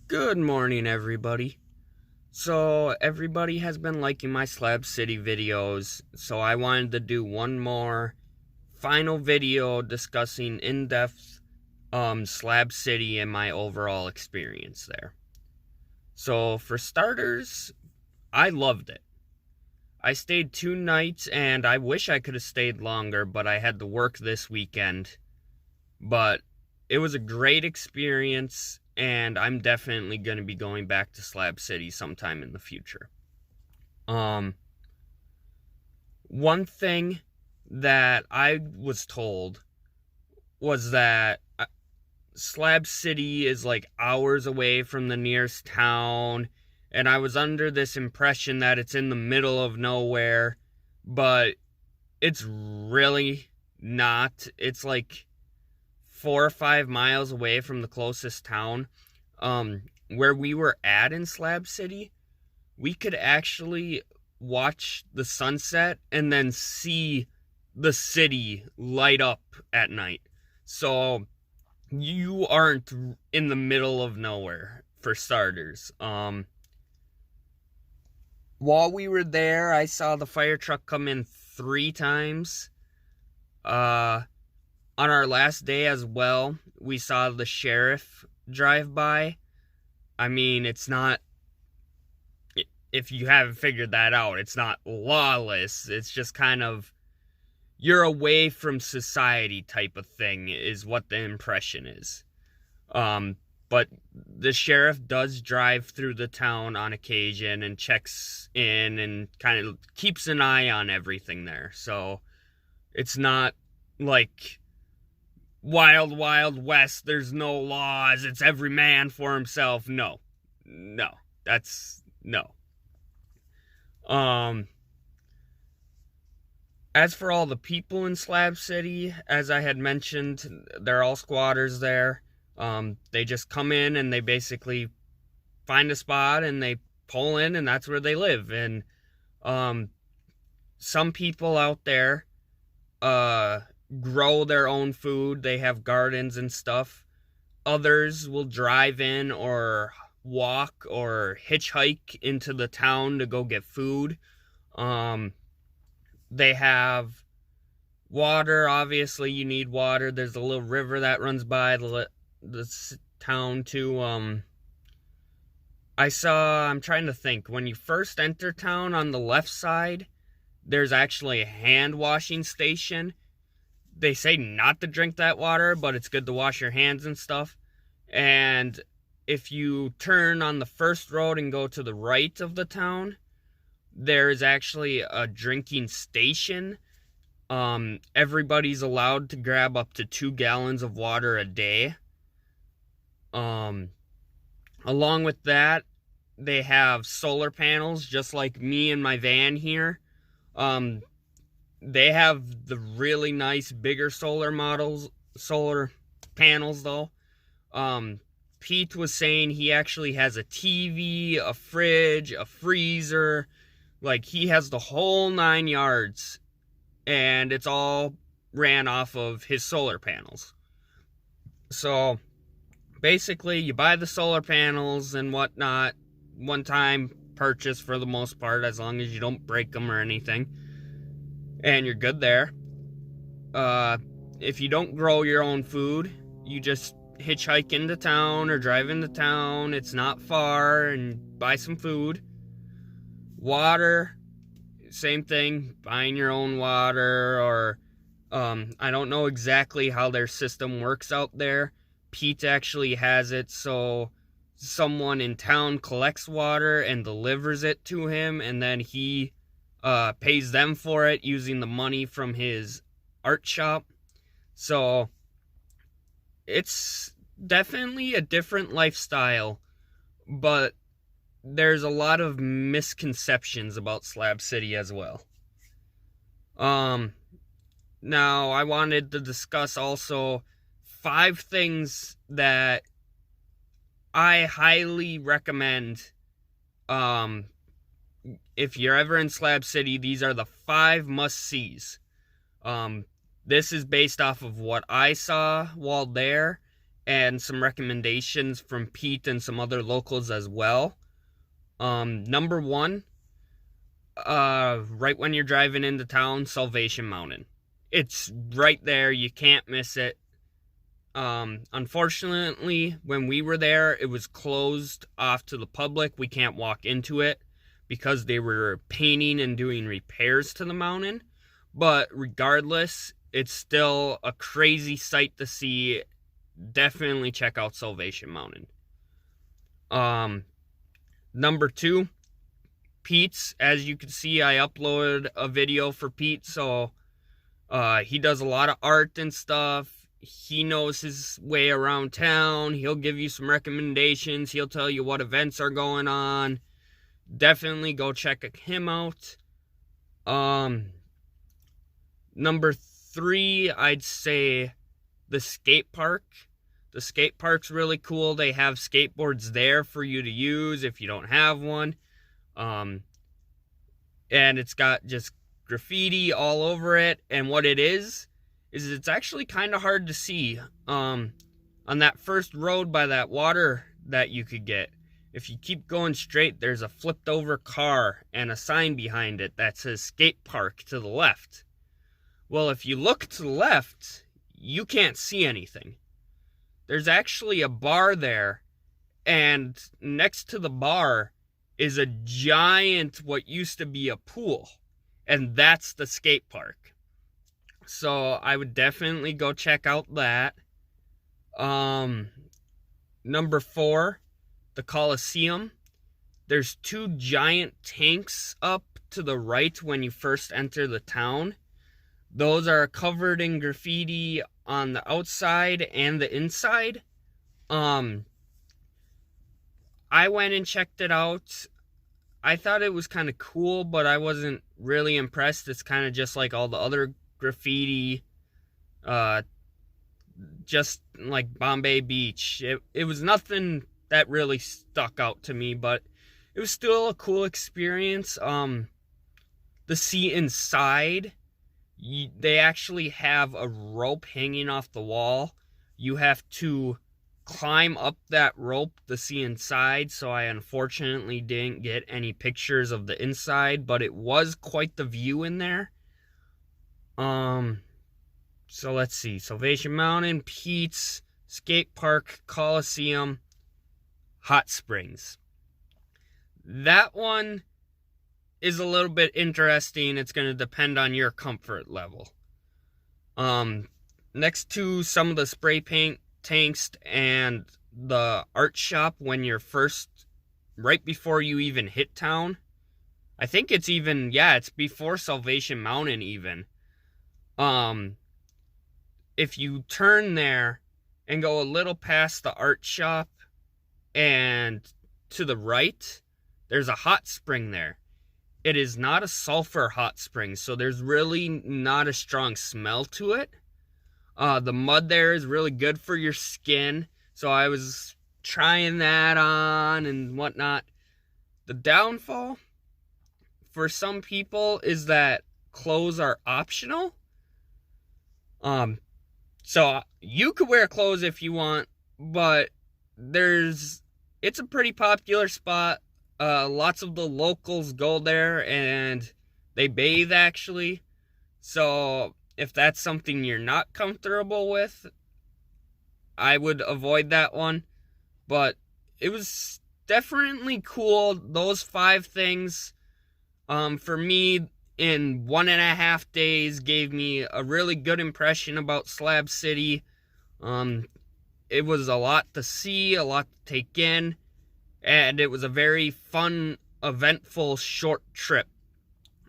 Good morning, everybody. So, everybody has been liking my Slab City videos, so I wanted to do one more final video discussing in-depth Slab City and my overall experience there. So, for starters, I loved it. I stayed 2 nights, and I wish I could have stayed longer, but I had to work this weekend. But it was a great experience, and I'm definitely going to be going back to Slab City sometime in the future. Um, One thing that I was told was that Slab City is like hours away from the nearest town, and I was under this impression that it's in the middle of nowhere, but it's really not. It's like 4 or 5 miles away from the closest town. Where we were at in Slab City, we could actually watch the sunset and then see the city light up at night. So you aren't in the middle of nowhere, for starters. While we were there, I saw the fire truck come in 3 times. On our last day as well, we saw the sheriff drive by. I mean, it's not, if you haven't figured that out, it's not lawless. It's just kind of, you're away from society type of thing, is what the impression is. But the sheriff does drive through the town on occasion and checks in and kind of keeps an eye on everything there. So it's not like Wild Wild West, there's no laws, it's every man for himself. No. That's no. As for all the people in Slab City, as I had mentioned, they're all squatters there. They just come in and they basically find a spot and they pull in, and that's where they live. And some people out there grow their own food. They have gardens and stuff. Others will drive in or walk or hitchhike into the town to go get food. They have water. Obviously, you need water. There's a little river that runs by the town too. I'm trying to think. When you first enter town, on the left side, there's actually a hand washing station. They say not to drink that water, but it's good to wash your hands and stuff. And if you turn on the first road and go to the right of the town, there is actually a drinking station. Everybody's allowed to grab up to 2 gallons of water a day. Along with that, they have solar panels, just like me and my van here. They have the really nice bigger solar panels though. Pete was saying he actually has a TV, a fridge, a freezer. Like, he has the whole 9 yards, and it's all ran off of his solar panels. So basically, you buy the solar panels and whatnot, one-time purchase for the most part, as long as you don't break them or anything, and you're good there. If you don't grow your own food, you just hitchhike into town or drive into town. It's not far, and buy some food. Water, same thing, buying your own water, or I don't know exactly how their system works out there. Pete actually has it so someone in town collects water and delivers it to him, and then he pays them for it using the money from his art shop. So it's definitely a different lifestyle, but there's a lot of misconceptions about Slab City as well. Now I wanted to discuss also 5 things that I highly recommend. If you're ever in Slab City, these are the 5 must-sees. This is based off of what I saw while there, and some recommendations from Pete and some other locals as well. Number one, right when you're driving into town, Salvation Mountain. It's right there. You can't miss it. Unfortunately, when we were there, it was closed off to the public. We can't walk into it because they were painting and doing repairs to the mountain. But regardless, it's still a crazy sight to see. Definitely check out Salvation Mountain. Number two, Pete's. As you can see, I uploaded a video for Pete, so he does a lot of art and stuff. He knows his way around town. He'll give you some recommendations. He'll tell you what events are going on. Definitely go check him out. Number three, I'd say the skate park. The skate park's really cool. They have skateboards there for you to use if you don't have one. And it's got just graffiti all over it. And what it is it's actually kind of hard to see. On that first road by that water that you could get, if you keep going straight, there's a flipped over car and a sign behind it that says skate park to the left. Well, if you look to the left, you can't see anything. There's actually a bar there, and next to the bar is a giant, what used to be a pool, and that's the skate park. So I would definitely go check out that. Number four, the Coliseum. There's two giant tanks up to the right when you first enter the town. Those are covered in graffiti on the outside and the inside. I went and checked it out. I thought it was kind of cool, but I wasn't really impressed. It's kind of just like all the other graffiti, just like Bombay Beach. It was nothing that really stuck out to me, but it was still a cool experience. The seat inside, they actually have a rope hanging off the wall. You have to climb up that rope to see inside, so I unfortunately didn't get any pictures of the inside, but it was quite the view in there. So let's see, Salvation Mountain, Pete's, skate park, Coliseum, hot springs. That one is a little bit interesting. It's going to depend on your comfort level. Next to some of the spray paint tanks and the art shop when you're right before you even hit town. I think it's even, it's before Salvation Mountain even. If you turn there and go a little past the art shop and to the right, there's a hot spring there. It is not a sulfur hot spring, so there's really not a strong smell to it. The mud there is really good for your skin, so I was trying that on and whatnot. The downfall for some people is that clothes are optional. So you could wear clothes if you want, but it's a pretty popular spot. Lots of the locals go there and they bathe actually. So if that's something you're not comfortable with, I would avoid that one. But it was definitely cool. Those 5 things, for me, in 1.5 days, gave me a really good impression about Slab City. It was a lot to see, a lot to take in, and it was a very fun, eventful, short trip.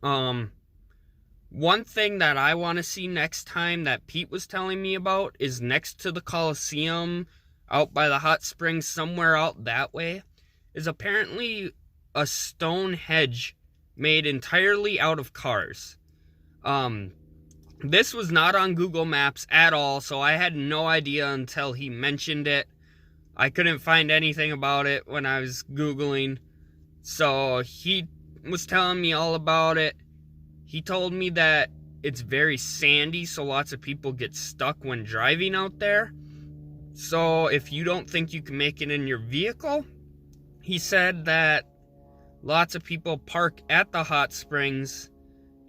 One thing that I want to see next time that Pete was telling me about is next to the Coliseum, out by the hot springs, somewhere out that way, is apparently a stone hedge made entirely out of cars. This was not on Google Maps at all, so I had no idea until he mentioned it. I couldn't find anything about it when I was Googling, so he was telling me all about it. He told me that it's very sandy, so lots of people get stuck when driving out there. So if you don't think you can make it in your vehicle, he said that lots of people park at the hot springs,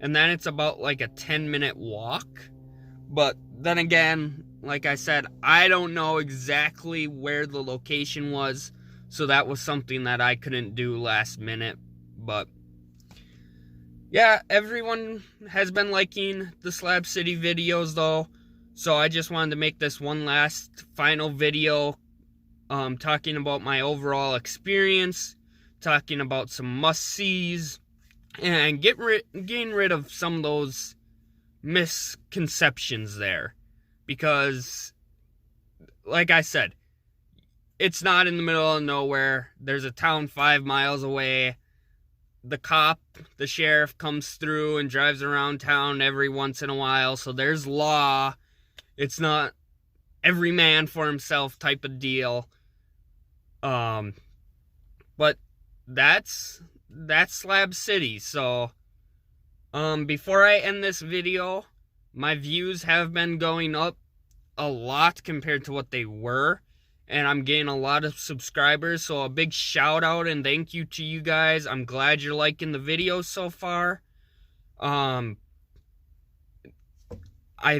and then it's about like a 10-minute walk. But then again, like I said, I don't know exactly where the location was, so that was something that I couldn't do last minute. But yeah, everyone has been liking the Slab City videos though, so I just wanted to make this one last final video talking about my overall experience, talking about some must-sees, and getting rid of some of those misconceptions there. Because, like I said, it's not in the middle of nowhere. There's a town 5 miles away. The sheriff comes through and drives around town every once in a while, so there's law. It's not every man for himself type of deal. But that's Slab City. So before I end this video, my views have been going up a lot compared to what they were, and I'm getting a lot of subscribers, so a big shout out and thank you to you guys. I'm glad you're liking the videos so far. I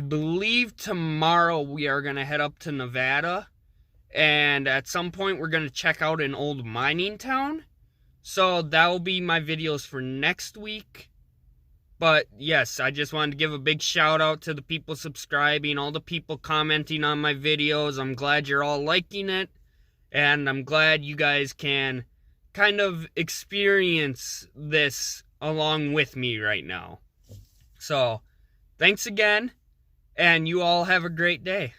believe tomorrow we are going to head up to Nevada, and at some point we're going to check out an old mining town. So that will be my videos for next week. But yes, I just wanted to give a big shout out to the people subscribing, all the people commenting on my videos. I'm glad you're all liking it, and I'm glad you guys can kind of experience this along with me right now. So, thanks again, and you all have a great day.